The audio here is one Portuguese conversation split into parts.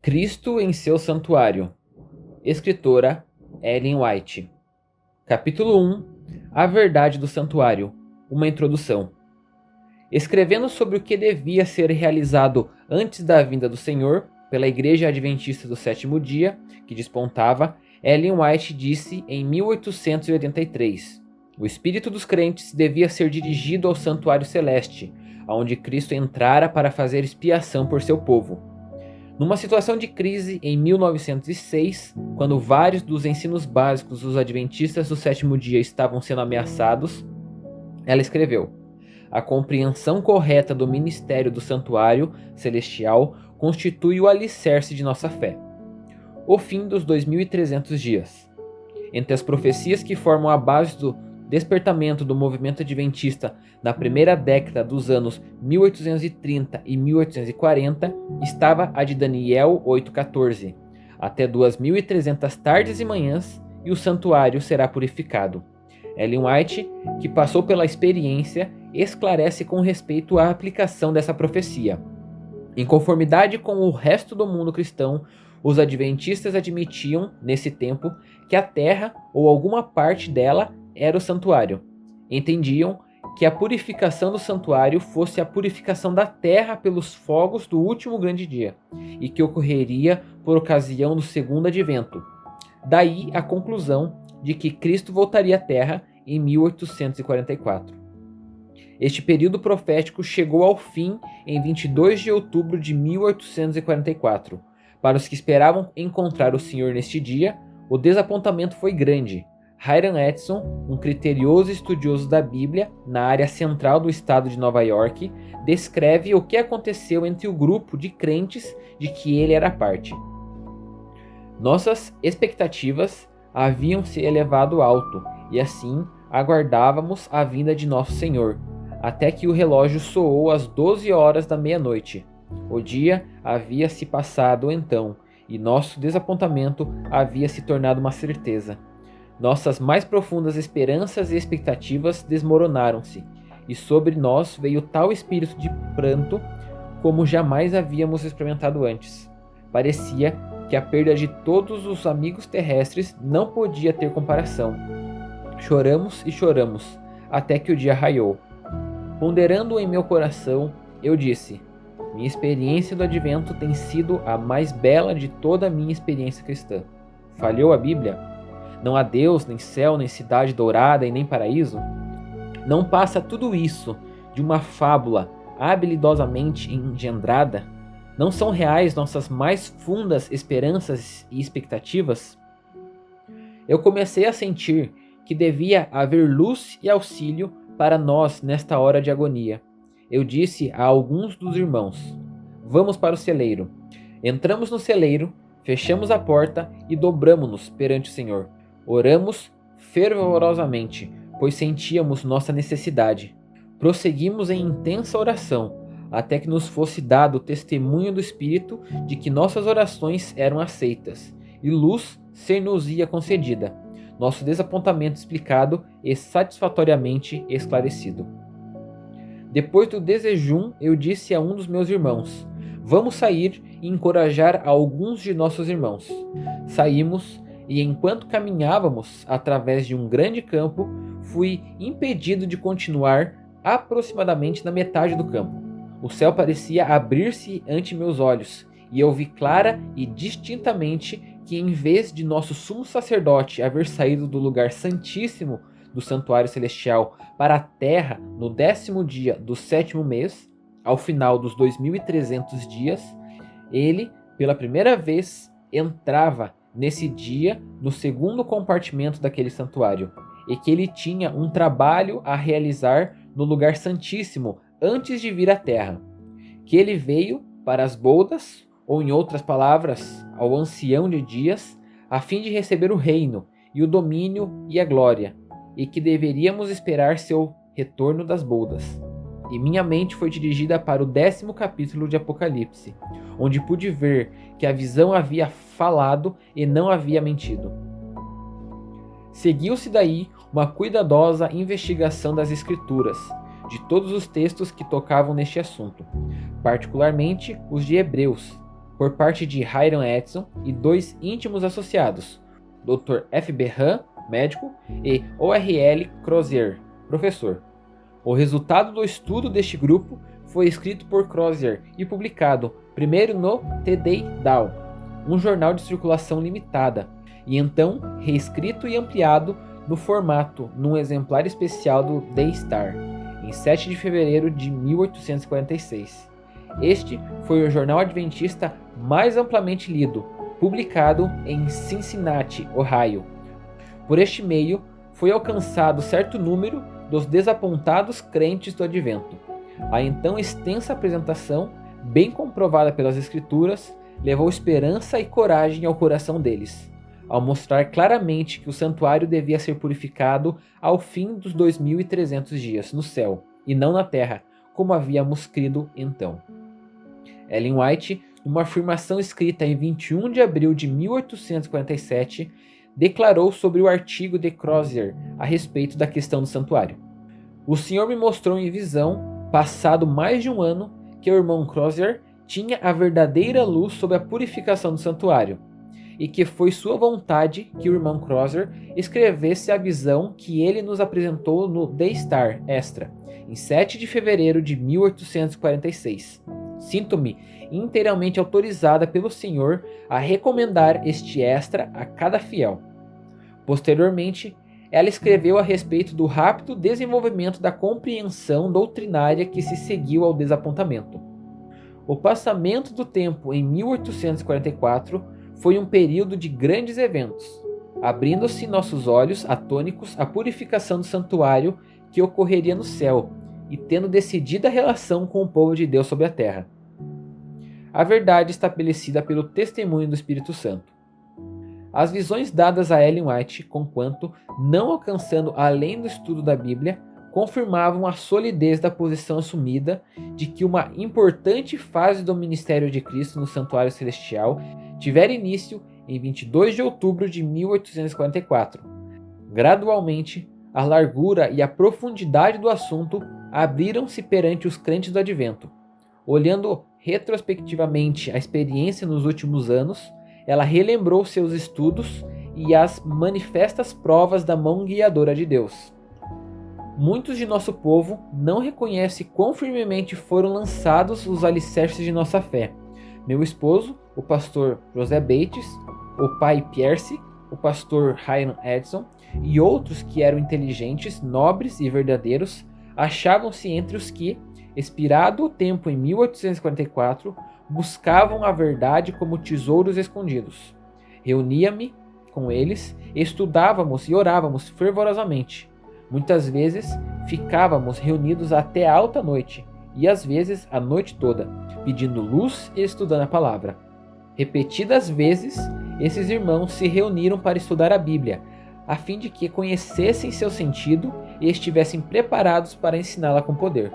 Cristo em seu santuário. Escritora Ellen White. Capítulo 1. A verdade do santuário. Uma introdução. Escrevendo sobre o que devia ser realizado antes da vinda do Senhor pela Igreja Adventista do Sétimo Dia, que despontava, Ellen White disse em 1883: o espírito dos crentes devia ser dirigido ao santuário celeste, aonde Cristo entrara para fazer expiação por seu povo. Numa situação de crise em 1906, quando vários dos ensinos básicos dos adventistas do sétimo dia estavam sendo ameaçados, ela escreveu: a compreensão correta do ministério do santuário celestial constitui o alicerce de nossa fé. O fim dos 2300 dias. Entre as profecias que formam a base do despertamento do movimento adventista na primeira década dos anos 1830 e 1840 estava a de Daniel 8,14. Até 2300 tardes e manhãs e o santuário será purificado. Ellen White, que passou pela experiência, esclarece com respeito à aplicação dessa profecia. Em conformidade com o resto do mundo cristão, os adventistas admitiam, nesse tempo, que a terra ou alguma parte dela era o santuário. Entendiam que a purificação do santuário fosse a purificação da terra pelos fogos do último grande dia, e que ocorreria por ocasião do segundo advento. Daí a conclusão de que Cristo voltaria à terra em 1844. Este período profético chegou ao fim em 22 de outubro de 1844. Para os que esperavam encontrar o Senhor neste dia, o desapontamento foi grande. Hiram Edson, um criterioso estudioso da Bíblia na área central do estado de Nova York, descreve o que aconteceu entre o grupo de crentes de que ele era parte. Nossas expectativas haviam se elevado alto, e assim aguardávamos a vinda de nosso Senhor, até que o relógio soou às 12 horas da meia-noite. O dia havia se passado então, e nosso desapontamento havia se tornado uma certeza. Nossas mais profundas esperanças e expectativas desmoronaram-se, e sobre nós veio tal espírito de pranto como jamais havíamos experimentado antes. Parecia que a perda de todos os amigos terrestres não podia ter comparação. Choramos e choramos, até que o dia raiou. Ponderando em meu coração, eu disse: minha experiência do advento tem sido a mais bela de toda a minha experiência cristã. Falhou a Bíblia? Não há Deus, nem céu, nem cidade dourada e nem paraíso? Não passa tudo isso de uma fábula habilidosamente engendrada? Não são reais nossas mais fundas esperanças e expectativas? Eu comecei a sentir que devia haver luz e auxílio para nós nesta hora de agonia. Eu disse a alguns dos irmãos: vamos para o celeiro. Entramos no celeiro, fechamos a porta e dobramo-nos perante o Senhor. Oramos fervorosamente, pois sentíamos nossa necessidade. Prosseguimos em intensa oração, até que nos fosse dado o testemunho do Espírito de que nossas orações eram aceitas, e luz ser-nos-ia concedida, nosso desapontamento explicado e satisfatoriamente esclarecido. Depois do desejum, eu disse a um dos meus irmãos: vamos sair e encorajar alguns de nossos irmãos. Saímos, e enquanto caminhávamos através de um grande campo, fui impedido de continuar aproximadamente na metade do campo. O céu parecia abrir-se ante meus olhos, e eu vi clara e distintamente que, em vez de nosso sumo sacerdote haver saído do lugar santíssimo do santuário celestial para a terra no 10º dia do 7º mês, ao final dos 2300 dias, ele, pela primeira vez, entrava nesse dia no segundo compartimento daquele santuário, e que ele tinha um trabalho a realizar no lugar santíssimo antes de vir à terra, que ele veio para as bodas, ou em outras palavras, ao ancião de dias, a fim de receber o reino, e o domínio e a glória, e que deveríamos esperar seu retorno das bodas. E minha mente foi dirigida para o 10º capítulo de Apocalipse, onde pude ver que a visão havia falado e não havia mentido. Seguiu-se daí uma cuidadosa investigação das Escrituras, de todos os textos que tocavam neste assunto, particularmente os de Hebreus, por parte de Hiram Edson e 2 íntimos associados, Dr. F. B. Hahn, médico, e O.R.L. Crozier, professor. O resultado do estudo deste grupo foi escrito por Crozier e publicado primeiro no Today Dow, um jornal de circulação limitada, e então reescrito e ampliado no formato num exemplar especial do Daystar, em 7 de fevereiro de 1846. Este foi o jornal adventista mais amplamente lido, publicado em Cincinnati, Ohio. Por este meio, foi alcançado certo número dos desapontados crentes do advento. A então extensa apresentação, bem comprovada pelas escrituras, levou esperança e coragem ao coração deles, ao mostrar claramente que o santuário devia ser purificado ao fim dos 2.300 dias no céu, e não na terra, como havíamos crido então. Ellen White, numa afirmação escrita em 21 de abril de 1847, declarou sobre o artigo de Crozier a respeito da questão do santuário. O Senhor me mostrou em visão, passado mais de um ano, que o irmão Crozier tinha a verdadeira luz sobre a purificação do santuário, e que foi sua vontade que o irmão Crozier escrevesse a visão que ele nos apresentou no Daystar Extra, em 7 de fevereiro de 1846. Sinto-me inteiramente autorizada pelo Senhor a recomendar este extra a cada fiel. Posteriormente, ela escreveu a respeito do rápido desenvolvimento da compreensão doutrinária que se seguiu ao desapontamento. O passamento do tempo em 1844 foi um período de grandes eventos, abrindo-se nossos olhos atônicos à purificação do santuário que ocorreria no céu e tendo decidida relação com o povo de Deus sobre a terra. A verdade estabelecida pelo testemunho do Espírito Santo. As visões dadas a Ellen White, conquanto não alcançando além do estudo da Bíblia, confirmavam a solidez da posição assumida de que uma importante fase do ministério de Cristo no Santuário Celestial tivera início em 22 de outubro de 1844. Gradualmente, a largura e a profundidade do assunto abriram-se perante os crentes do Advento. Olhando retrospectivamente a experiência nos últimos anos, ela relembrou seus estudos e as manifestas provas da mão guiadora de Deus. Muitos de nosso povo não reconhecem quão firmemente foram lançados os alicerces de nossa fé. Meu esposo, o pastor José Bates, o pai Pierce, o pastor Hiram Edson e outros que eram inteligentes, nobres e verdadeiros, achavam-se entre os que, expirado o tempo em 1844, buscavam a verdade como tesouros escondidos. Reunia-me com eles, estudávamos e orávamos fervorosamente. Muitas vezes ficávamos reunidos até alta noite, e às vezes a noite toda, pedindo luz e estudando a palavra. Repetidas vezes, esses irmãos se reuniram para estudar a Bíblia, a fim de que conhecessem seu sentido e estivessem preparados para ensiná-la com poder.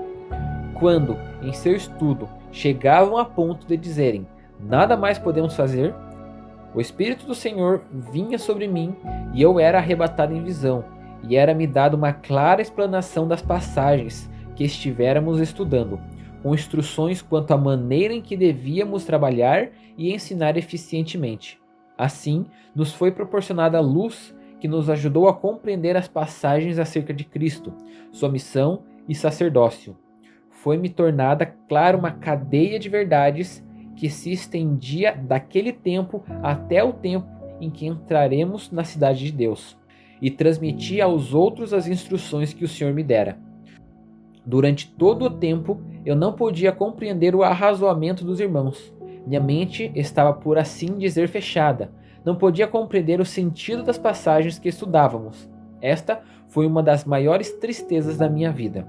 Quando, em seu estudo, chegavam a ponto de dizerem: "Nada mais podemos fazer", o Espírito do Senhor vinha sobre mim e eu era arrebatado em visão, e era-me dada uma clara explanação das passagens que estivéramos estudando, com instruções quanto à maneira em que devíamos trabalhar e ensinar eficientemente. Assim, nos foi proporcionada a luz que nos ajudou a compreender as passagens acerca de Cristo, sua missão e sacerdócio. Foi-me tornada clara uma cadeia de verdades que se estendia daquele tempo até o tempo em que entraremos na cidade de Deus, e transmiti aos outros as instruções que o Senhor me dera. Durante todo o tempo, eu não podia compreender o arrazoamento dos irmãos. Minha mente estava, por assim dizer, fechada. Não podia compreender o sentido das passagens que estudávamos. Esta foi uma das maiores tristezas da minha vida.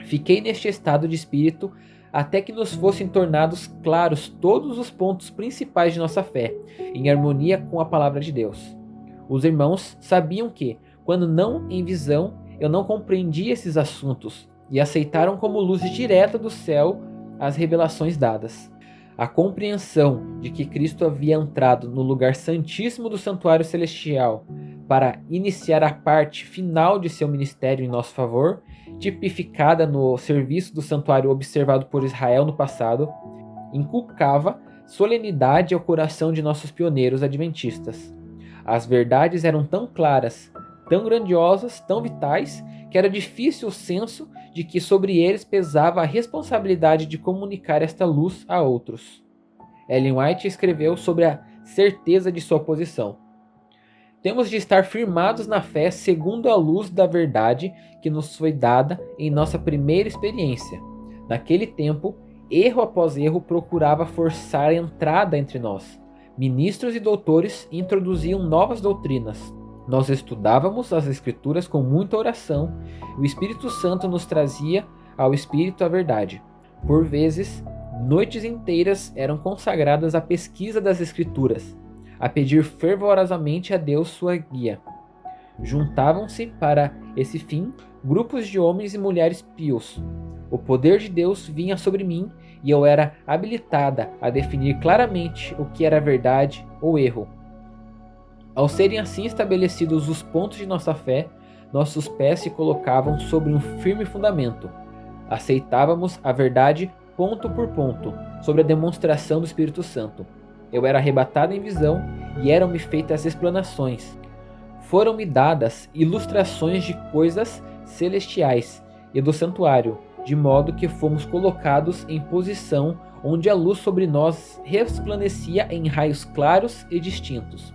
Fiquei neste estado de espírito até que nos fossem tornados claros todos os pontos principais de nossa fé, em harmonia com a palavra de Deus. Os irmãos sabiam que, quando não em visão, eu não compreendia esses assuntos, e aceitaram como luz direta do céu as revelações dadas. A compreensão de que Cristo havia entrado no lugar santíssimo do santuário celestial para iniciar a parte final de seu ministério em nosso favor, tipificada no serviço do santuário observado por Israel no passado, inculcava solenidade ao coração de nossos pioneiros adventistas. As verdades eram tão claras, tão grandiosas, tão vitais, que era difícil o senso de que sobre eles pesava a responsabilidade de comunicar esta luz a outros. Ellen White escreveu sobre a certeza de sua posição. Temos de estar firmados na fé segundo a luz da verdade que nos foi dada em nossa primeira experiência. Naquele tempo, erro após erro procurava forçar a entrada entre nós. Ministros e doutores introduziam novas doutrinas. Nós estudávamos as Escrituras com muita oração. O Espírito Santo nos trazia ao Espírito a verdade. Por vezes, noites inteiras eram consagradas à pesquisa das Escrituras, a pedir fervorosamente a Deus sua guia. Juntavam-se para esse fim grupos de homens e mulheres pios. O poder de Deus vinha sobre mim e eu era habilitada a definir claramente o que era verdade ou erro. Ao serem assim estabelecidos os pontos de nossa fé, nossos pés se colocavam sobre um firme fundamento. Aceitávamos a verdade ponto por ponto, sobre a demonstração do Espírito Santo. Eu era arrebatado em visão e eram-me feitas explanações. Foram-me dadas ilustrações de coisas celestiais e do santuário, de modo que fomos colocados em posição onde a luz sobre nós resplandecia em raios claros e distintos.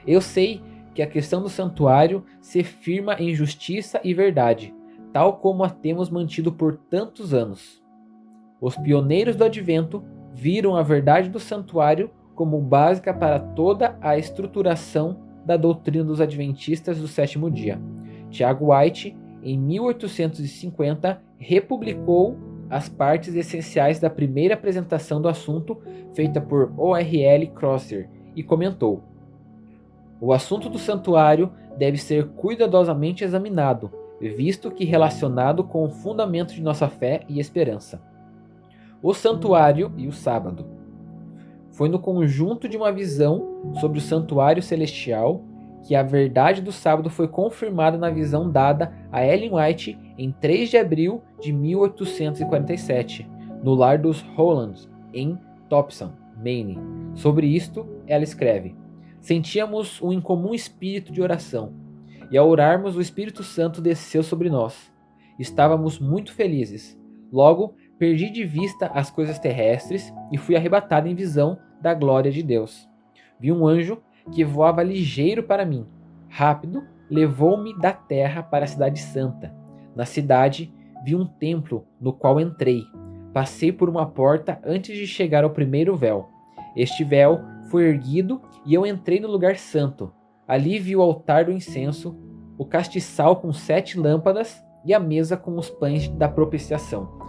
Eu sei que a questão do santuário se firma em justiça e verdade, tal como a temos mantido por tantos anos. Os pioneiros do Advento viram a verdade do santuário como básica para toda a estruturação da doutrina dos adventistas do sétimo dia. Tiago White, em 1850, republicou as partes essenciais da primeira apresentação do assunto feita por O.R.L. Crosser e comentou: o assunto do santuário deve ser cuidadosamente examinado, visto que relacionado com o fundamento de nossa fé e esperança. O santuário e o sábado. Foi no conjunto de uma visão sobre o santuário celestial que a verdade do sábado foi confirmada na visão dada a Ellen White em 3 de abril de 1847, no lar dos Hollands, em Thompson, Maine. Sobre isto, ela escreve: sentíamos um incomum espírito de oração, e ao orarmos o Espírito Santo desceu sobre nós. Estávamos muito felizes. Logo, perdi de vista as coisas terrestres e fui arrebatado em visão da glória de Deus. Vi um anjo que voava ligeiro para mim. Rápido, levou-me da terra para a cidade santa. Na cidade, vi um templo no qual entrei. Passei por uma porta antes de chegar ao primeiro véu. Este véu foi erguido e eu entrei no lugar santo. Ali vi o altar do incenso, o castiçal com 7 lâmpadas e a mesa com os pães da propiciação.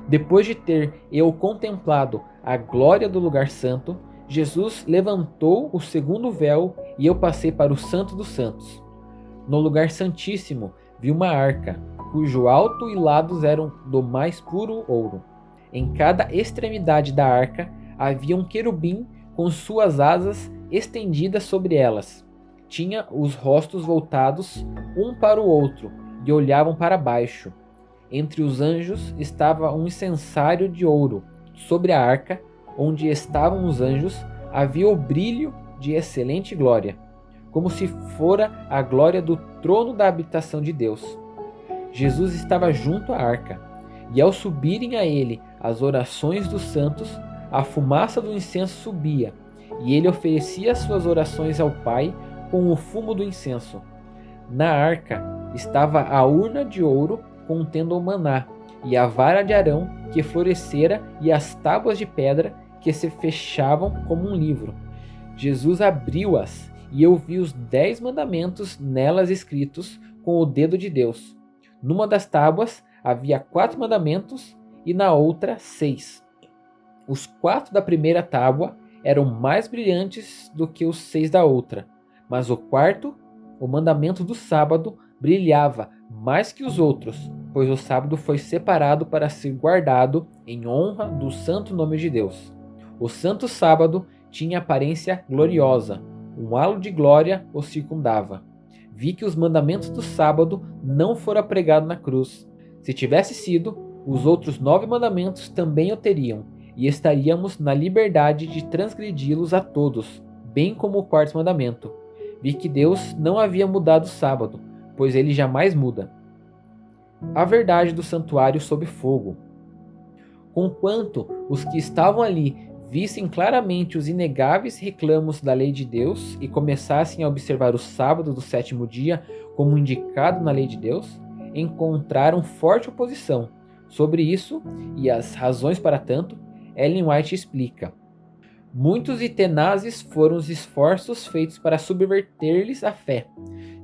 Depois de ter eu contemplado a glória do lugar santo, Jesus levantou o segundo véu e eu passei para o Santo dos Santos. No lugar santíssimo vi uma arca, cujo alto e lados eram do mais puro ouro. Em cada extremidade da arca havia um querubim com suas asas estendidas sobre elas. Tinha os rostos voltados um para o outro e olhavam para baixo. Entre os anjos estava um incensário de ouro. Sobre a arca, onde estavam os anjos, havia o brilho de excelente glória, como se fora a glória do trono da habitação de Deus. Jesus estava junto à arca, e ao subirem a ele as orações dos santos, a fumaça do incenso subia, e ele oferecia suas orações ao Pai com o fumo do incenso. Na arca estava a urna de ouro contendo o maná, e a vara de Arão que florescera, e as tábuas de pedra que se fechavam como um livro. Jesus abriu-as, e eu vi os 10 mandamentos nelas escritos com o dedo de Deus. Numa das tábuas havia 4 mandamentos, e na outra 6. Os 4 da primeira tábua eram mais brilhantes do que os 6 da outra, mas o quarto, o mandamento do sábado, brilhava mais que os outros, pois o sábado foi separado para ser guardado em honra do santo nome de Deus. O santo sábado tinha aparência gloriosa, um halo de glória o circundava. Vi que os mandamentos do sábado não foram pregados na cruz. Se tivesse sido, os outros 9 mandamentos também o teriam, e estaríamos na liberdade de transgredi-los a todos, bem como o quarto mandamento. Vi que Deus não havia mudado o sábado, pois ele jamais muda. A verdade do santuário sob fogo. Conquanto os que estavam ali vissem claramente os inegáveis reclamos da lei de Deus e começassem a observar o sábado do sétimo dia como indicado na lei de Deus, encontraram forte oposição. Sobre isso, e as razões para tanto, Ellen White explica: muitos e tenazes foram os esforços feitos para subverter-lhes a fé.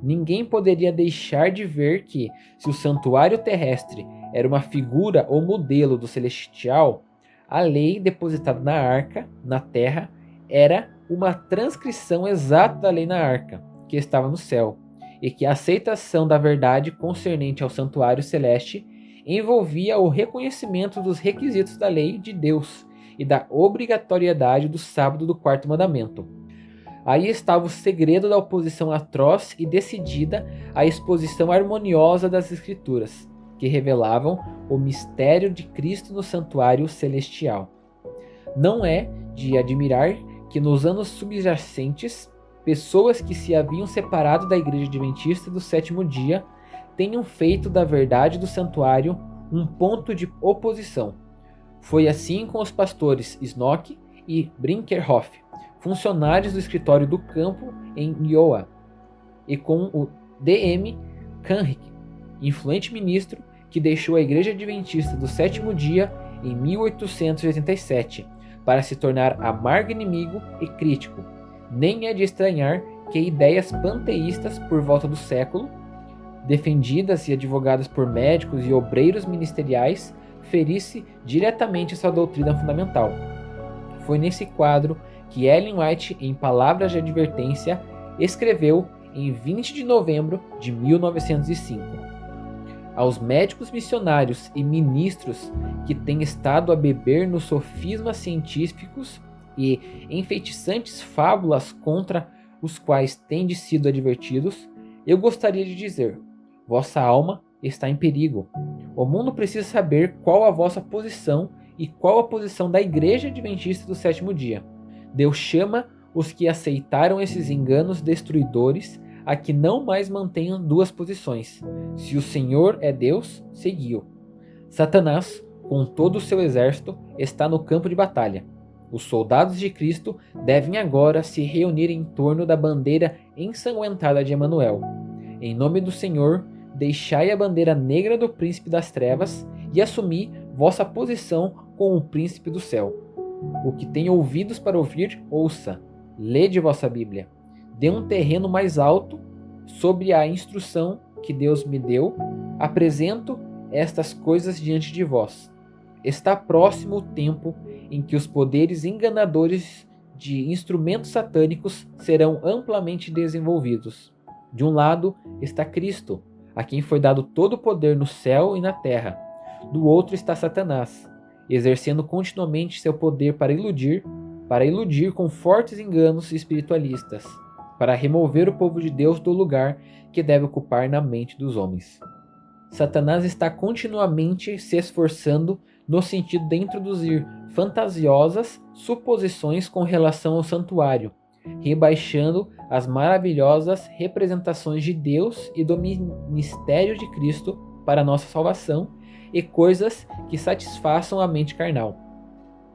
Ninguém poderia deixar de ver que, se o santuário terrestre era uma figura ou modelo do celestial, a lei depositada na arca, na terra, era uma transcrição exata da lei na arca, que estava no céu, e que a aceitação da verdade concernente ao santuário celeste envolvia o reconhecimento dos requisitos da lei de Deus e da obrigatoriedade do sábado do quarto mandamento. Aí estava o segredo da oposição atroz e decidida à exposição harmoniosa das Escrituras, que revelavam o mistério de Cristo no santuário celestial. Não é de admirar que nos anos subjacentes, pessoas que se haviam separado da Igreja Adventista do sétimo dia tenham feito da verdade do santuário um ponto de oposição. Foi assim com os pastores Snock e Brinkerhoff, funcionários do escritório do campo em Iowa, e com o D.M. Canrick, influente ministro que deixou a Igreja Adventista do sétimo dia em 1887 para se tornar amargo inimigo e crítico. Nem é de estranhar que ideias panteístas por volta do século, defendidas e advogadas por médicos e obreiros ministeriais, ferisse diretamente sua doutrina fundamental. Foi nesse quadro que Ellen White, em palavras de advertência, escreveu em 20 de novembro de 1905. Aos médicos missionários e ministros que têm estado a beber nos sofismas científicos e enfeitiçantes fábulas contra os quais tendes sido advertidos, eu gostaria de dizer: vossa alma está em perigo. O mundo precisa saber qual a vossa posição e qual a posição da Igreja Adventista do sétimo dia. Deus chama os que aceitaram esses enganos destruidores a que não mais mantenham duas posições. Se o Senhor é Deus, segui-o. Satanás, com todo o seu exército, está no campo de batalha. Os soldados de Cristo devem agora se reunir em torno da bandeira ensanguentada de Emanuel. Em nome do Senhor, deixai a bandeira negra do príncipe das trevas e assumi vossa posição com o príncipe do céu. O que tem ouvidos para ouvir, ouça. Lede vossa Bíblia. Dê um terreno mais alto sobre a instrução que Deus me deu. Apresento estas coisas diante de vós. Está próximo o tempo em que os poderes enganadores de instrumentos satânicos serão amplamente desenvolvidos. De um lado está Cristo, a quem foi dado todo o poder no céu e na terra. Do outro está Satanás, exercendo continuamente seu poder para iludir com fortes enganos espiritualistas, para remover o povo de Deus do lugar que deve ocupar na mente dos homens. Satanás está continuamente se esforçando no sentido de introduzir fantasiosas suposições com relação ao santuário, rebaixando as maravilhosas representações de Deus e do mistério de Cristo para nossa salvação e coisas que satisfaçam a mente carnal.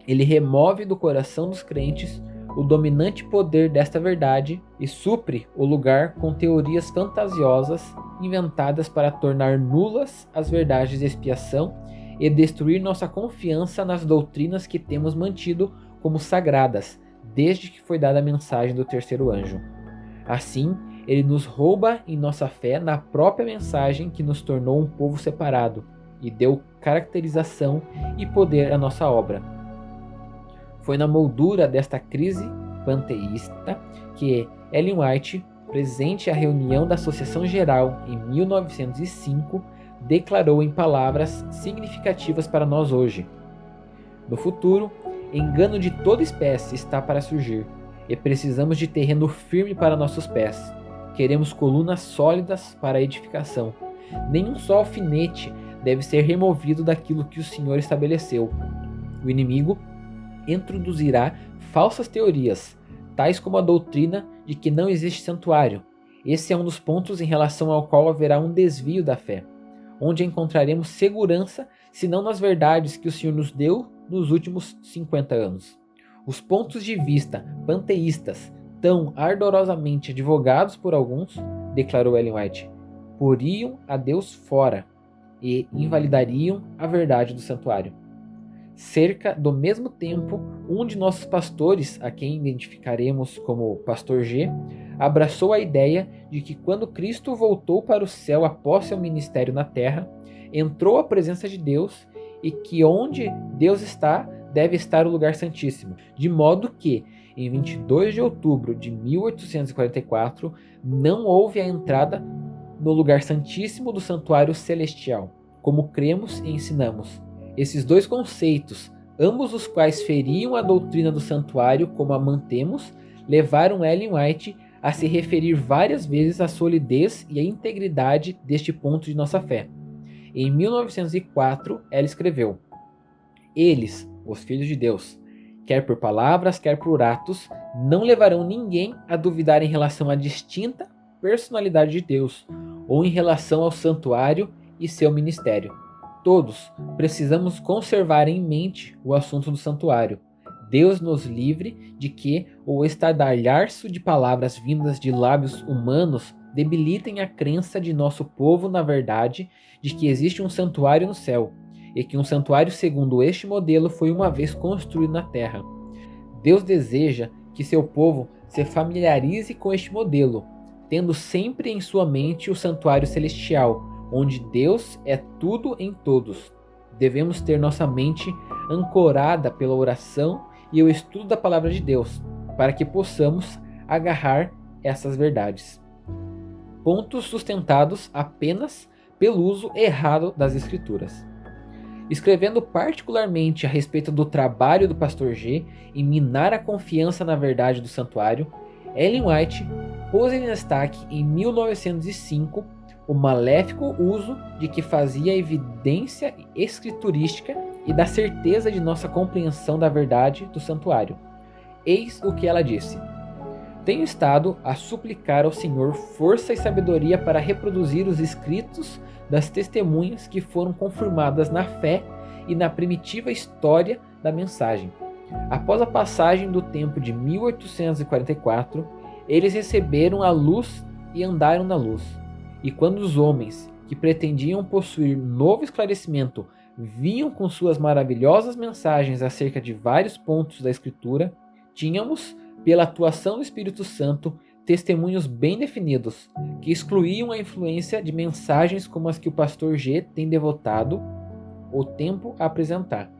Ele remove do coração dos crentes o dominante poder desta verdade e supre o lugar com teorias fantasiosas inventadas para tornar nulas as verdades de expiação e destruir nossa confiança nas doutrinas que temos mantido como sagradas desde que foi dada a mensagem do terceiro anjo. Assim, ele nos rouba em nossa fé na própria mensagem que nos tornou um povo separado e deu caracterização e poder à nossa obra. Foi na moldura desta crise panteísta que Ellen White, presente à reunião da Associação Geral em 1905, declarou em palavras significativas para nós hoje: no futuro, engano de toda espécie está para surgir, e precisamos de terreno firme para nossos pés. Queremos colunas sólidas para a edificação. Nenhum só alfinete deve ser removido daquilo que o Senhor estabeleceu. O inimigo introduzirá falsas teorias, tais como a doutrina de que não existe santuário. Esse é um dos pontos em relação ao qual haverá um desvio da fé, onde encontraremos segurança, se não nas verdades que o Senhor nos deu nos últimos 50 anos. Os pontos de vista panteístas, tão ardorosamente advogados por alguns, declarou Ellen White, poriam a Deus fora e invalidariam a verdade do santuário. Cerca do mesmo tempo, um de nossos pastores, a quem identificaremos como Pastor G, abraçou a ideia de que quando Cristo voltou para o céu após seu ministério na terra, entrou à presença de Deus e que onde Deus está, deve estar o lugar santíssimo, de modo que, em 22 de outubro de 1844, não houve a entrada no lugar santíssimo do santuário celestial, como cremos e ensinamos. Esses dois conceitos, ambos os quais feriam a doutrina do santuário como a mantemos, levaram Ellen White a se referir várias vezes à solidez e à integridade deste ponto de nossa fé. Em 1904, ela escreveu: eles, os filhos de Deus, quer por palavras, quer por atos, não levarão ninguém a duvidar em relação à distinta personalidade de Deus, ou em relação ao santuário e seu ministério. Todos precisamos conservar em mente o assunto do santuário. Deus nos livre de que o estardalhaço de palavras vindas de lábios humanos debilitem a crença de nosso povo na verdade de que existe um santuário no céu, e que um santuário segundo este modelo foi uma vez construído na terra. Deus deseja que seu povo se familiarize com este modelo, tendo sempre em sua mente o santuário celestial, onde Deus é tudo em todos. Devemos ter nossa mente ancorada pela oração e o estudo da palavra de Deus, para que possamos agarrar essas verdades. Pontos sustentados apenas pelo uso errado das Escrituras. Escrevendo particularmente a respeito do trabalho do Pastor G em minar a confiança na verdade do santuário, Ellen White pôs em destaque em 1905 o maléfico uso de que fazia a evidência escriturística e da certeza de nossa compreensão da verdade do santuário. Eis o que ela disse: tenho estado a suplicar ao Senhor força e sabedoria para reproduzir os escritos das testemunhas que foram confirmadas na fé e na primitiva história da mensagem. Após a passagem do tempo de 1844, eles receberam a luz e andaram na luz. E quando os homens que pretendiam possuir novo esclarecimento vinham com suas maravilhosas mensagens acerca de vários pontos da Escritura, tínhamos, pela atuação do Espírito Santo, testemunhos bem definidos, que excluíam a influência de mensagens como as que o Pastor G tem devotado o tempo a apresentar.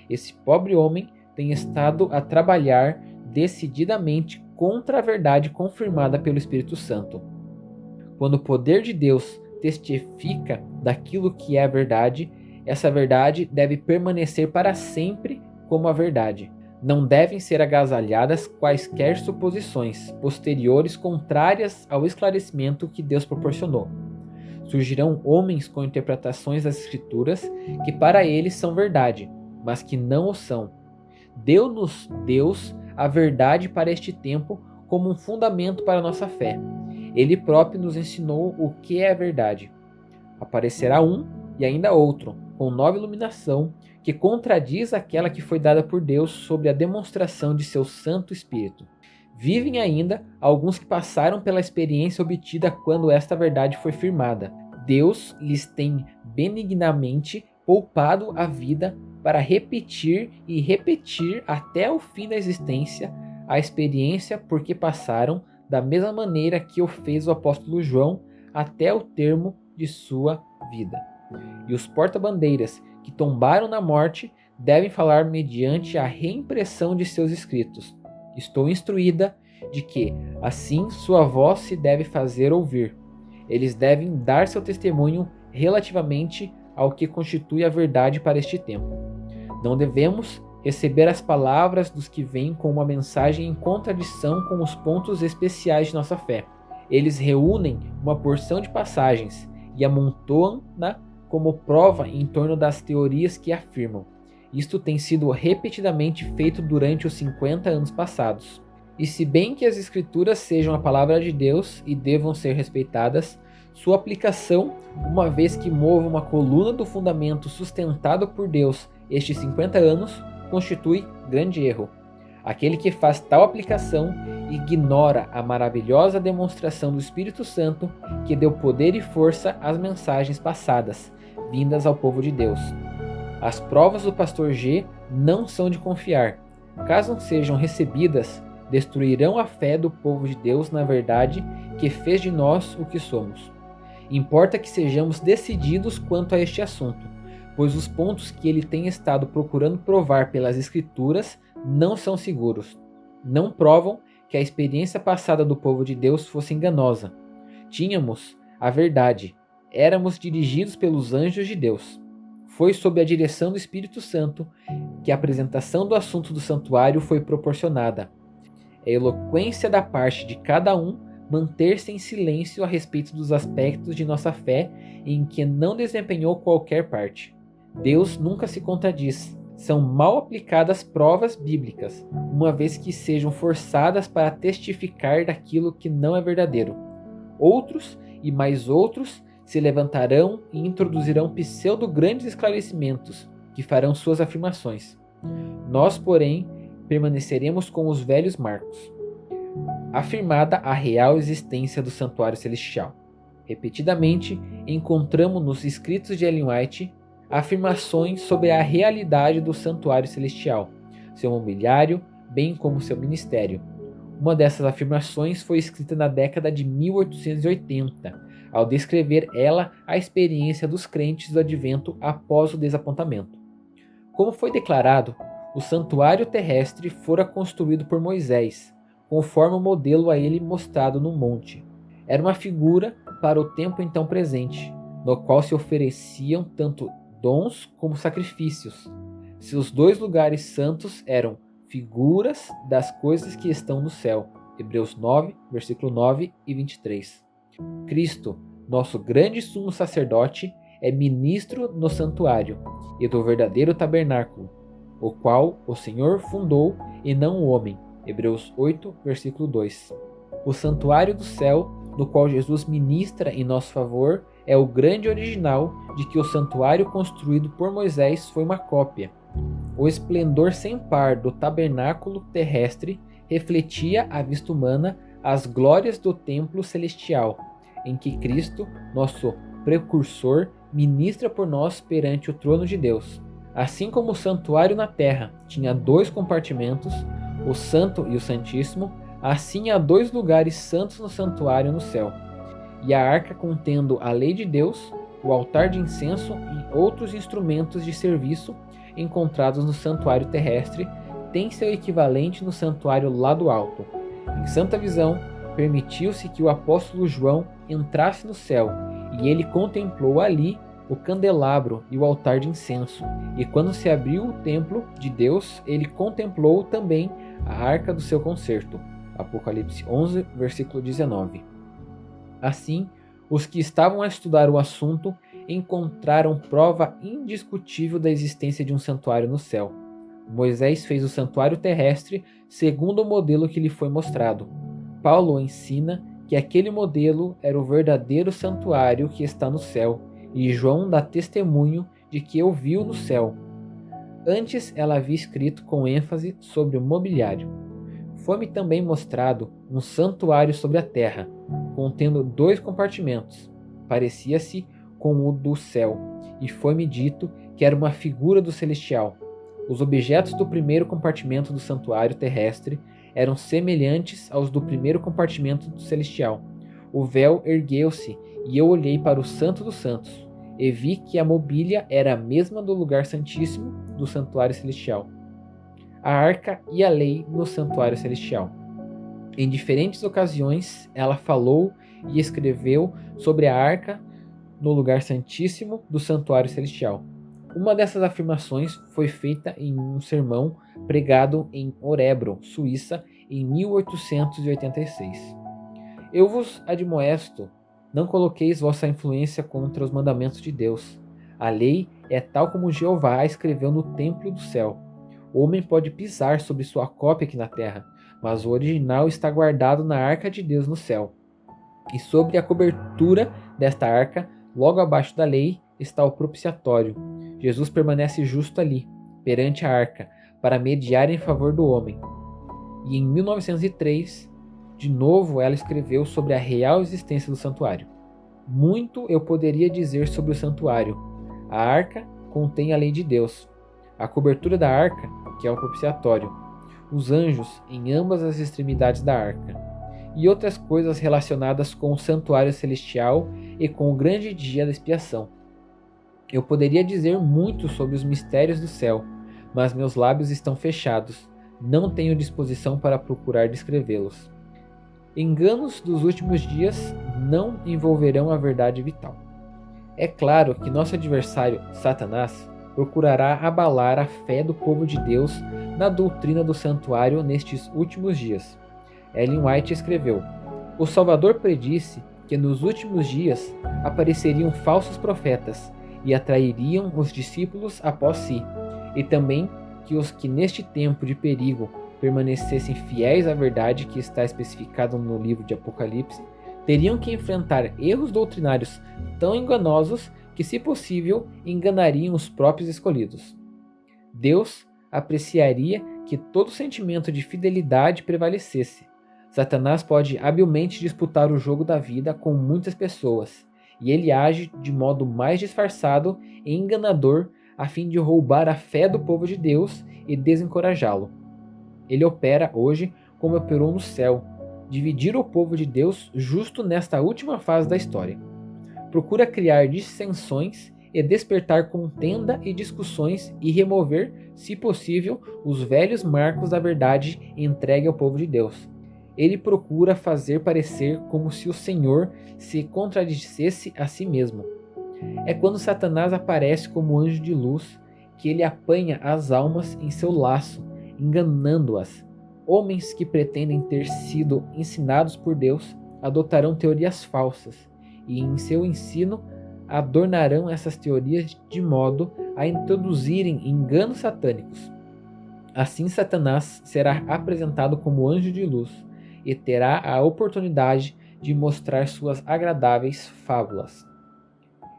Esse pobre homem tem estado a trabalhar decididamente contra a verdade confirmada pelo Espírito Santo. Quando o poder de Deus testifica daquilo que é a verdade, essa verdade deve permanecer para sempre como a verdade. Não devem ser agasalhadas quaisquer suposições posteriores contrárias ao esclarecimento que Deus proporcionou. Surgirão homens com interpretações das Escrituras que para eles são verdade, mas que não o são. Deu-nos Deus a verdade para este tempo como um fundamento para a nossa fé. Ele próprio nos ensinou o que é a verdade. Aparecerá um e ainda outro, com nova iluminação, que contradiz aquela que foi dada por Deus sobre a demonstração de seu Santo Espírito. Vivem ainda alguns que passaram pela experiência obtida quando esta verdade foi firmada. Deus lhes tem benignamente poupado a vida para repetir e repetir até o fim da existência a experiência por que passaram, da mesma maneira que o fez o apóstolo João até o termo de sua vida. E os porta-bandeiras que tombaram na morte devem falar mediante a reimpressão de seus escritos. Estou instruída de que, assim, sua voz se deve fazer ouvir. Eles devem dar seu testemunho relativamente ao que constitui a verdade para este tempo. Não devemos receber as palavras dos que vêm com uma mensagem em contradição com os pontos especiais de nossa fé. Eles reúnem uma porção de passagens e amontoam-na como prova em torno das teorias que afirmam. Isto tem sido repetidamente feito durante os 50 anos passados. E se bem que as Escrituras sejam a palavra de Deus e devam ser respeitadas, sua aplicação, uma vez que mova uma coluna do fundamento sustentado por Deus estes 50 anos, constitui grande erro. Aquele que faz tal aplicação ignora a maravilhosa demonstração do Espírito Santo que deu poder e força às mensagens passadas, vindas ao povo de Deus. As provas do pastor G não são de confiar. Caso sejam recebidas, destruirão a fé do povo de Deus na verdade que fez de nós o que somos. Importa que sejamos decididos quanto a este assunto, pois os pontos que ele tem estado procurando provar pelas Escrituras não são seguros. Não provam que a experiência passada do povo de Deus fosse enganosa. Tínhamos a verdade, éramos dirigidos pelos anjos de Deus. Foi sob a direção do Espírito Santo que a apresentação do assunto do santuário foi proporcionada. A eloquência da parte de cada um manter-se em silêncio a respeito dos aspectos de nossa fé em que não desempenhou qualquer parte. Deus nunca se contradiz. São mal aplicadas provas bíblicas, uma vez que sejam forçadas para testificar daquilo que não é verdadeiro. Outros e mais outros se levantarão e introduzirão pseudo-grandes esclarecimentos que farão suas afirmações. Nós, porém, permaneceremos com os velhos marcos. Afirmada a real existência do santuário celestial. Repetidamente, encontramos nos escritos de Ellen White afirmações sobre a realidade do santuário celestial, seu mobiliário, bem como seu ministério. Uma dessas afirmações foi escrita na década de 1880, ao descrever ela a experiência dos crentes do advento após o desapontamento. Como foi declarado, o santuário terrestre fora construído por Moisés, conforme o modelo a ele mostrado no monte. Era uma figura para o tempo então presente, no qual se ofereciam tanto dons como sacrifícios. Seus dois lugares santos eram figuras das coisas que estão no céu. Hebreus 9, versículo 9 e 23. Cristo, nosso grande sumo sacerdote, é ministro no santuário e do verdadeiro tabernáculo, o qual o Senhor fundou e não o homem. Hebreus 8, versículo 2. O santuário do céu, no qual Jesus ministra em nosso favor, é o grande original de que o santuário construído por Moisés foi uma cópia. O esplendor sem par do tabernáculo terrestre refletia à vista humana as glórias do templo celestial, em que Cristo, nosso precursor, ministra por nós perante o trono de Deus. Assim como o santuário na terra tinha 2 compartimentos, o Santo e o Santíssimo, assim há 2 lugares santos no santuário no céu. E a arca contendo a lei de Deus, o altar de incenso e outros instrumentos de serviço encontrados no santuário terrestre, tem seu equivalente no santuário lá do alto. Em santa visão, permitiu-se que o apóstolo João entrasse no céu, e ele contemplou ali o candelabro e o altar de incenso. E quando se abriu o templo de Deus, ele contemplou também a arca do seu concerto. Apocalipse 11, versículo 19. Assim, os que estavam a estudar o assunto encontraram prova indiscutível da existência de um santuário no céu. Moisés fez o santuário terrestre segundo o modelo que lhe foi mostrado. Paulo ensina que aquele modelo era o verdadeiro santuário que está no céu, e João dá testemunho de que o viu no céu. Antes ela havia escrito com ênfase sobre o mobiliário. Foi-me também mostrado um santuário sobre a terra, contendo 2 compartimentos. Parecia-se com o do céu, e foi-me dito que era uma figura do celestial. Os objetos do primeiro compartimento do santuário terrestre eram semelhantes aos do primeiro compartimento do celestial. O véu ergueu-se, e eu olhei para o Santo dos Santos, e vi que a mobília era a mesma do lugar santíssimo do santuário celestial. A arca e a lei no santuário celestial. Em diferentes ocasiões, ela falou e escreveu sobre a arca no lugar santíssimo do santuário celestial. Uma dessas afirmações foi feita em um sermão pregado em Orebro, Suíça, em 1886. Eu vos admoesto, não coloqueis vossa influência contra os mandamentos de Deus. A lei é tal como Jeová escreveu no templo do céu. O homem pode pisar sobre sua cópia aqui na terra, mas o original está guardado na arca de Deus no céu. E sobre a cobertura desta arca, logo abaixo da lei, está o propiciatório. Jesus permanece justo ali, perante a arca, para mediar em favor do homem. E em 1903, de novo ela escreveu sobre a real existência do santuário. Muito eu poderia dizer sobre o santuário. A arca contém a lei de Deus. A cobertura da arca, que é o propiciatório. Os anjos em ambas as extremidades da arca. E outras coisas relacionadas com o santuário celestial e com o grande dia da expiação. Eu poderia dizer muito sobre os mistérios do céu, mas meus lábios estão fechados. Não tenho disposição para procurar descrevê-los. Enganos dos últimos dias não envolverão a verdade vital. É claro que nosso adversário, Satanás, procurará abalar a fé do povo de Deus na doutrina do santuário nestes últimos dias. Ellen White escreveu: O Salvador predisse que nos últimos dias apareceriam falsos profetas e atrairiam os discípulos após si, e também que os que neste tempo de perigo permanecessem fiéis à verdade que está especificada no livro de Apocalipse, teriam que enfrentar erros doutrinários tão enganosos que, se possível, enganariam os próprios escolhidos. Deus apreciaria que todo sentimento de fidelidade prevalecesse. Satanás pode habilmente disputar o jogo da vida com muitas pessoas, e ele age de modo mais disfarçado e enganador a fim de roubar a fé do povo de Deus e desencorajá-lo. Ele opera hoje como operou no céu, dividir o povo de Deus justo nesta última fase da história. Procura criar dissensões e despertar contenda e discussões e remover, se possível, os velhos marcos da verdade entregue ao povo de Deus. Ele procura fazer parecer como se o Senhor se contradissesse a si mesmo. É quando Satanás aparece como anjo de luz que ele apanha as almas em seu laço, enganando-as. Homens que pretendem ter sido ensinados por Deus adotarão teorias falsas e, em seu ensino, adornarão essas teorias de modo a introduzirem enganos satânicos. Assim, Satanás será apresentado como anjo de luz e terá a oportunidade de mostrar suas agradáveis fábulas.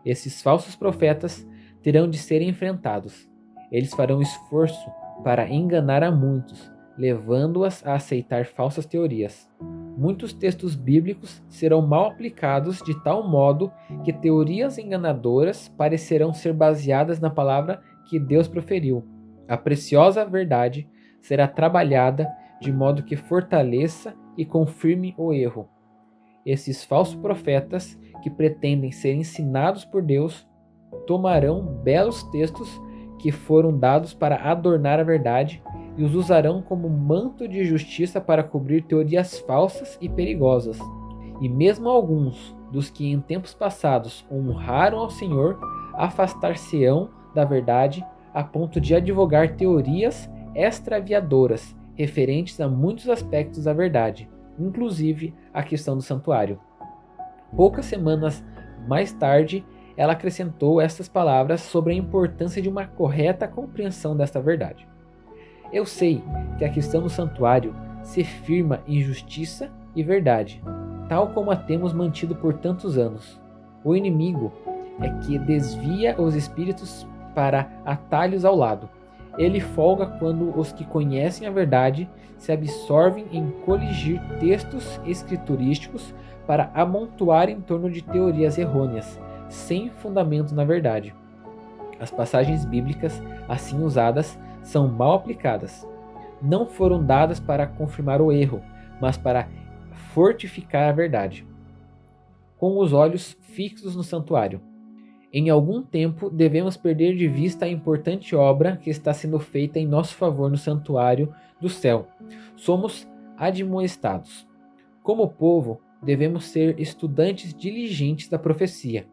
Esses falsos profetas terão de ser enfrentados. Eles farão esforço para enganar a muitos, levando-as a aceitar falsas teorias. Muitos textos bíblicos serão mal aplicados de tal modo que teorias enganadoras parecerão ser baseadas na palavra que Deus proferiu. A preciosa verdade será trabalhada de modo que fortaleça e confirme o erro. Esses falsos profetas, que pretendem ser ensinados por Deus, tomarão belos textos que foram dados para adornar a verdade e os usarão como manto de justiça para cobrir teorias falsas e perigosas. E mesmo alguns dos que em tempos passados honraram ao Senhor afastar-se-ão da verdade a ponto de advogar teorias extraviadoras referentes a muitos aspectos da verdade, inclusive a questão do santuário. Poucas semanas mais tarde, ela acrescentou estas palavras sobre a importância de uma correta compreensão desta verdade. Eu sei que a questão do santuário se firma em justiça e verdade, tal como a temos mantido por tantos anos. O inimigo é que desvia os espíritos para atalhos ao lado. Ele folga quando os que conhecem a verdade se absorvem em coligir textos escriturísticos para amontoar em torno de teorias errôneas, sem fundamento na verdade. As passagens bíblicas assim usadas são mal aplicadas. Não foram dadas para confirmar o erro, mas para fortificar a verdade. Com os olhos fixos no santuário. Em algum tempo, devemos perder de vista a importante obra que está sendo feita em nosso favor no santuário do céu. Somos admoestados. Como povo, devemos ser estudantes diligentes da profecia.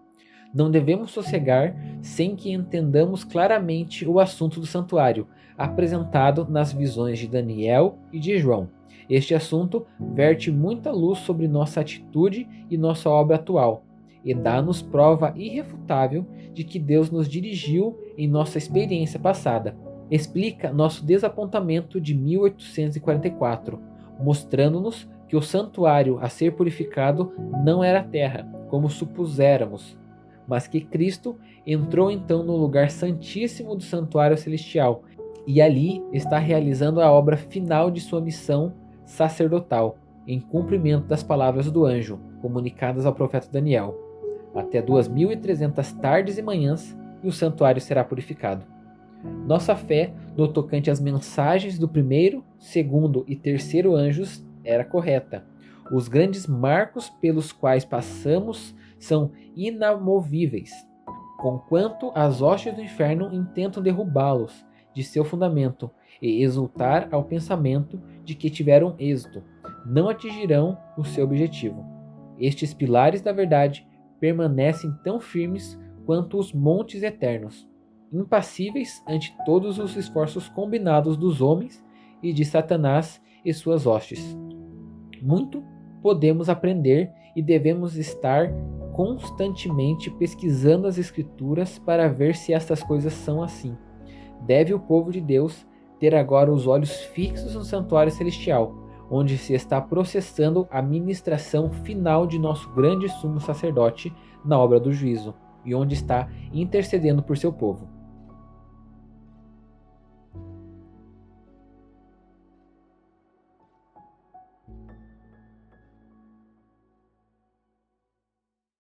Não devemos sossegar sem que entendamos claramente o assunto do santuário, apresentado nas visões de Daniel e de João. Este assunto verte muita luz sobre nossa atitude e nossa obra atual, e dá-nos prova irrefutável de que Deus nos dirigiu em nossa experiência passada, explica nosso desapontamento de 1844, mostrando-nos que o santuário a ser purificado não era a terra, como supuséramos, mas que Cristo entrou então no lugar santíssimo do santuário celestial e ali está realizando a obra final de sua missão sacerdotal, em cumprimento das palavras do anjo comunicadas ao profeta Daniel. Até 2300 tardes e manhãs e o santuário será purificado. Nossa fé no tocante às mensagens do primeiro, segundo e terceiro anjos era correta. Os grandes marcos pelos quais passamos são inamovíveis, conquanto as hostes do inferno intentam derrubá-los de seu fundamento e exultar ao pensamento de que tiveram êxito, não atingirão o seu objetivo. Estes pilares da verdade permanecem tão firmes quanto os montes eternos, impassíveis ante todos os esforços combinados dos homens e de Satanás e suas hostes. Muito podemos aprender e devemos estar constantemente pesquisando as Escrituras para ver se estas coisas são assim. Deve o povo de Deus ter agora os olhos fixos no santuário celestial, onde se está processando a ministração final de nosso grande sumo sacerdote na obra do juízo, e onde está intercedendo por seu povo.